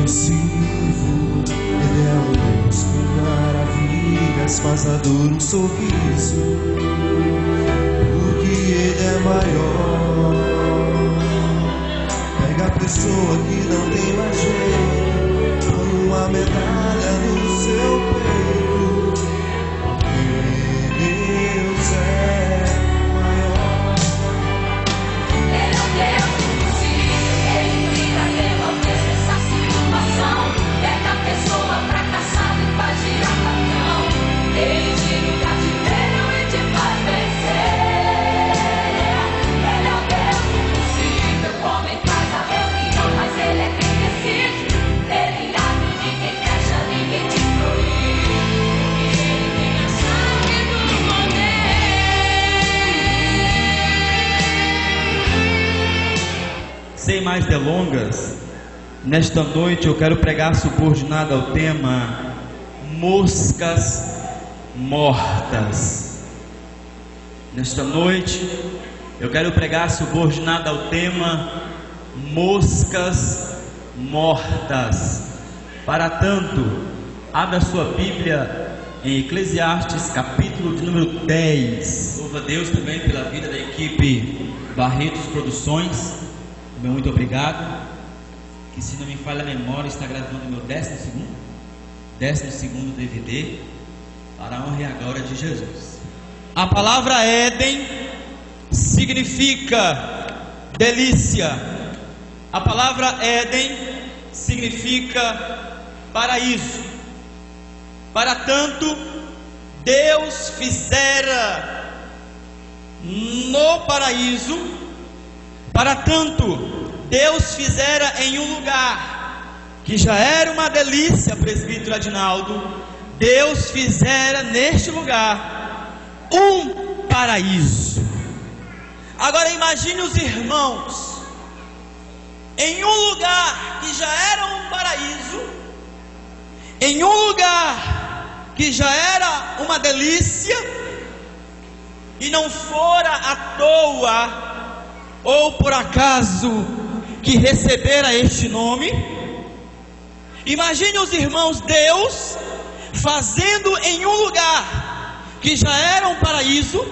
inexpressivo, ele é o Deus que maravilhas faz na dor um sorriso, porque ele é maior. Pega a pessoa que não tem mais jeito, põe uma medalha no seu peito, porque Deus é maior. Ele é o Deus impossível, ele grita, revolver essa situação. Pega a pessoa fracassada e faz girar papão. Ele tira o cativeiro e te faz vencer. Ele é o Deus impossível, o homem faz a reunião, mas ele é quem decide. Ele abre, ninguém fecha, ninguém te proíbe. Ele tem a chave do poder. Sem mais delongas, nesta noite eu quero pregar subordinado ao tema moscas mortas. Nesta noite eu quero pregar subordinado ao tema moscas mortas. Para tanto, abra sua Bíblia em Eclesiastes, capítulo de número 10. Louva a Deus também pela vida da equipe Barretos Produções. Meu muito obrigado. Que, se não me falha a memória, está gravando o meu 12º DVD, para a honra e a glória de Jesus. A palavra Éden significa delícia. A palavra Éden significa paraíso. Para tanto, Deus fizera no paraíso. Para tanto, Deus fizera em um lugar que já era uma delícia, presbítero Adinaldo. Deus fizera neste lugar um paraíso. Agora imagine os irmãos em um lugar que já era um paraíso, em um lugar que já era uma delícia, e não fora à toa ou por acaso que recebera este nome. Imagine os irmãos, Deus fazendo em um lugar que já era um paraíso,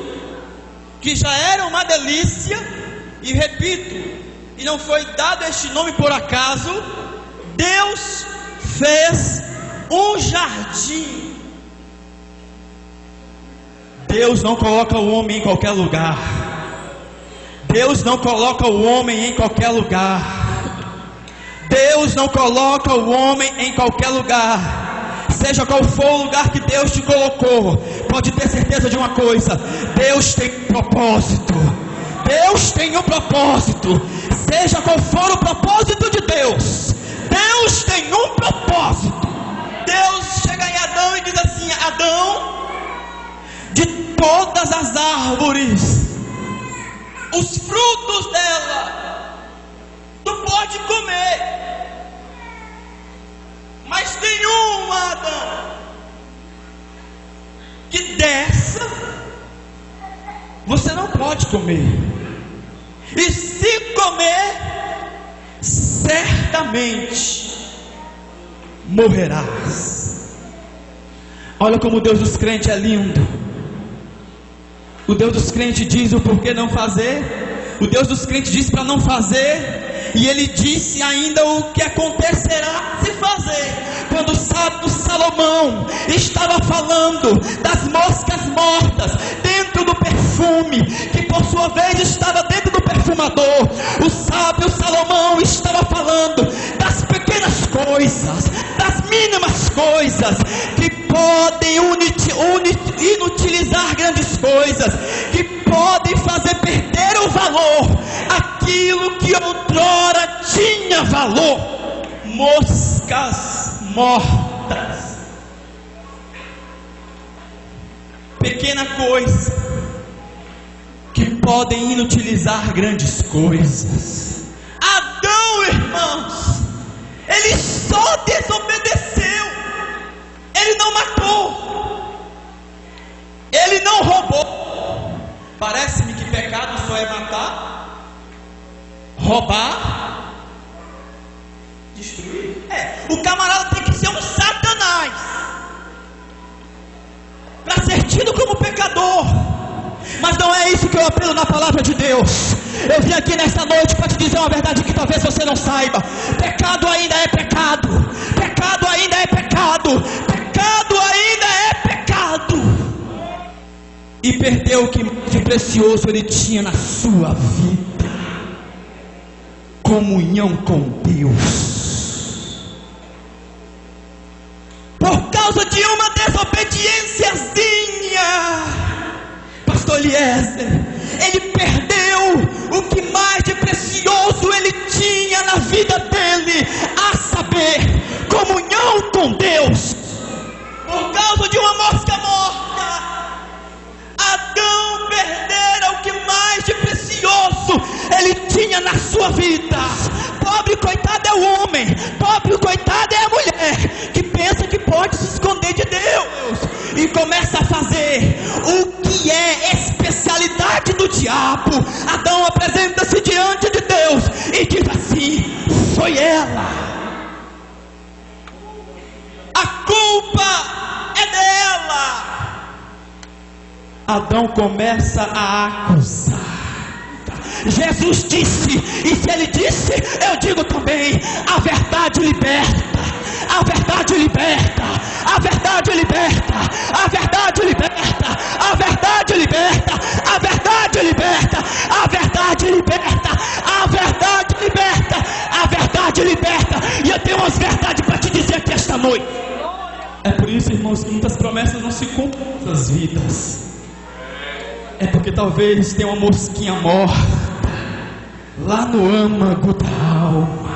que já era uma delícia, e repito, e não foi dado este nome por acaso. Deus fez um jardim. Deus não coloca o homem em qualquer lugar. Deus não coloca o homem em qualquer lugar. Deus não coloca o homem em qualquer lugar. Seja qual for o lugar que Deus te colocou, pode ter certeza de uma coisa: Deus tem um propósito. Deus tem um propósito. Seja qual for o propósito de Deus, Deus tem um propósito. Deus chega em Adão e diz assim: Adão, de todas as árvores, os frutos dela tu pode comer, mas tem uma, Adão, que dessa você não pode comer, e se comer, certamente morrerás. Olha como o Deus dos crentes é lindo. O Deus dos crentes diz o porquê não fazer. O Deus dos crentes diz para não fazer, e Ele disse ainda o que acontecerá se fazer. Quando o sábio Salomão estava falando das moscas mortas dentro do perfume, que por sua vez estava dentro do perfumador, o sábio Salomão estava falando das pequenas coisas, das mínimas coisas, que podem inutilizar grandes coisas, que podem fazer perder o valor, aquilo que outrora tinha valor. Moscas mortas, pequena coisa, que podem inutilizar grandes coisas. Adão, irmãos, ele só desobedeceu, ele não matou, ele não roubou. Parece-me que pecado só é matar, roubar, destruir. O camarada tem que ser um satanás para ser tido como pecador. Mas não é isso que eu aprendo na palavra de Deus. Eu vim aqui nesta noite para te dizer uma verdade que talvez você não saiba. Pecado ainda é pecado. Pecado ainda é pecado. Pecado ainda é pecado. E perdeu o que de precioso ele tinha na sua vida: comunhão com Deus. Por causa de uma desobediênciazinha, Pastor Eliezer, ele perdeu o que mais de precioso ele tinha na vida dele, a saber, comunhão com Deus. Por causa de uma mosca morta, Adão perdera o que mais de precioso ele tinha na sua vida. Pobre coitado é o homem, pobre coitado é a mulher que pensa que pode se esconder de Deus e começa a fazer o que é especialidade do diabo. Adão apresenta-se diante de Deus e diz assim: foi ela, a culpa é dela. Adão começa a acusar. Jesus disse, e se ele disse, eu digo também: a verdade liberta, a verdade liberta, a verdade liberta, a verdade liberta, a verdade liberta, a verdade liberta, a verdade liberta, a verdade liberta, a verdade liberta. E eu tenho umas verdades para te dizer aqui esta noite. É por isso, irmãos, que muitas promessas não se cumprem em nossas vidas. É porque talvez tenha uma mosquinha morta lá no âmago da alma.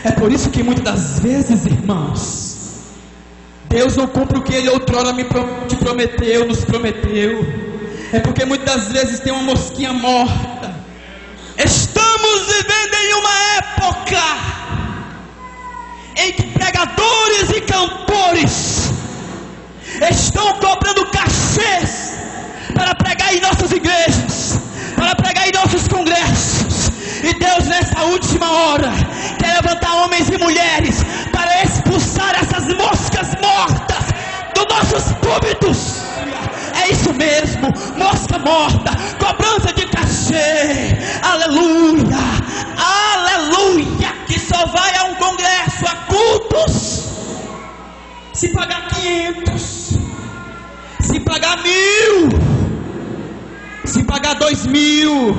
É por isso que muitas das vezes, irmãos, Deus não cumpre o que Ele outrora te prometeu, nos prometeu. É porque muitas das vezes tem uma mosquinha morta. Estamos vivendo em uma época em que pregadores e cantores estão cobrando cachês para pregar em nossas igrejas, para pregar em nossos congressos. E Deus, nessa última hora, quer levantar homens e mulheres para expulsar essas moscas mortas dos nossos púlpitos. É isso mesmo, mosca morta, cobrança de cachê. Aleluia, aleluia. Que só vai a um congresso, a cultos, se pagar 500, se pagar 1.000, se pagar 2.000.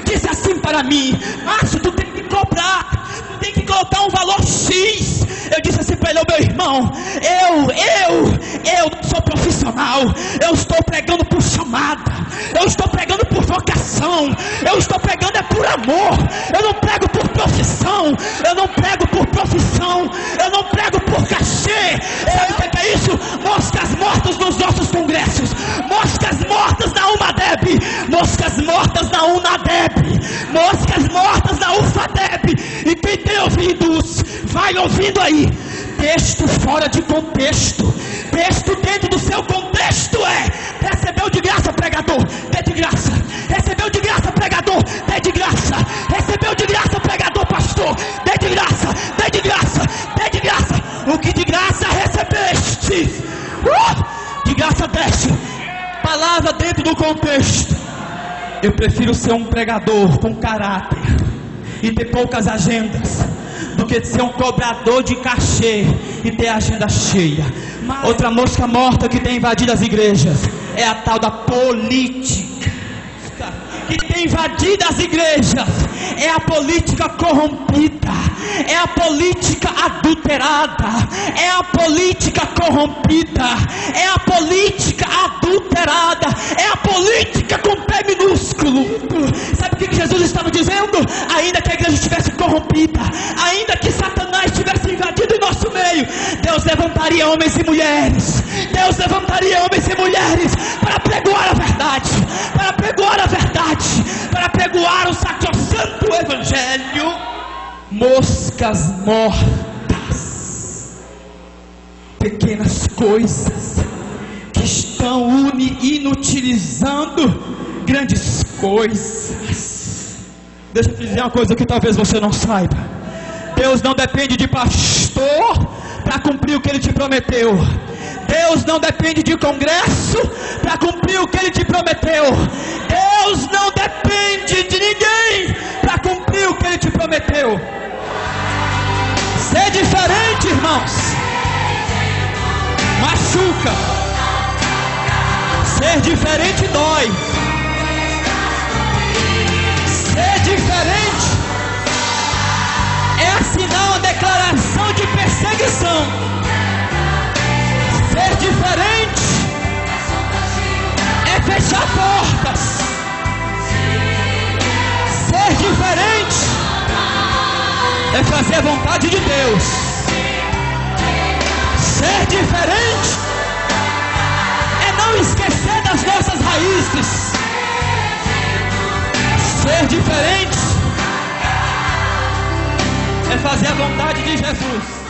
Disse assim para mim: Márcio, tu tem que cobrar, tu tem que colocar um valor X. Eu disse assim para ele: meu irmão, eu não sou profissional, eu estou pregando por chamada, eu estou pregando por vocação, eu estou pregando é por amor, eu não prego por profissão, eu não prego por profissão, eu não prego por cachê. Sabe o que é isso? Moscas mortas nos nossos congressos, moscas mortas na UMADEB, moscas mortas na UNADEB, moscas mortas na UFADEB. E quem tem ouvidos, vai ouvindo aí. Texto fora de contexto, texto dentro do seu contexto recebeu de graça, pregador, dê de graça. Recebeu de graça, pregador, dê de graça. Recebeu de graça, pregador, pastor, dê de graça, dê de graça, dê de graça. O que de graça recebeste, de graça deste. Palavra dentro do contexto. Eu prefiro ser um pregador com caráter e ter poucas agendas do que ser um cobrador de cachê e ter a agenda cheia. Outra mosca morta que tem invadido as igrejas é a tal da política, que tem invadido as igrejas. É a política corrompida, é a política adulterada, é a política corrompida, é a política adulterada, é a política com P minúsculo. Sabe o que Jesus estava dizendo? Ainda que a igreja estivesse corrompida, ainda que Satanás tivesse invadido em nosso meio, Deus levantaria homens e mulheres, Deus levantaria homens e mulheres para pregoar a verdade, para pregoar a verdade, para pregoar o sacrosanto evangelho. Moscas mortas, pequenas coisas que estão inutilizando grandes coisas. Deixa eu te dizer uma coisa que talvez você não saiba. Deus não depende de pastor para cumprir o que Ele te prometeu. Deus não depende de congresso para cumprir o que Ele te prometeu. Deus não depende de ninguém para cumprir o que Ele te prometeu. Ser diferente, irmãos, machuca. Ser diferente dói. Ser diferente é assinar uma declaração de perseguição. Ser diferente é fechar portas. Ser diferente é fazer a vontade de Deus. Ser diferente é não esquecer das nossas raízes. Ser diferente é fazer a vontade de Jesus.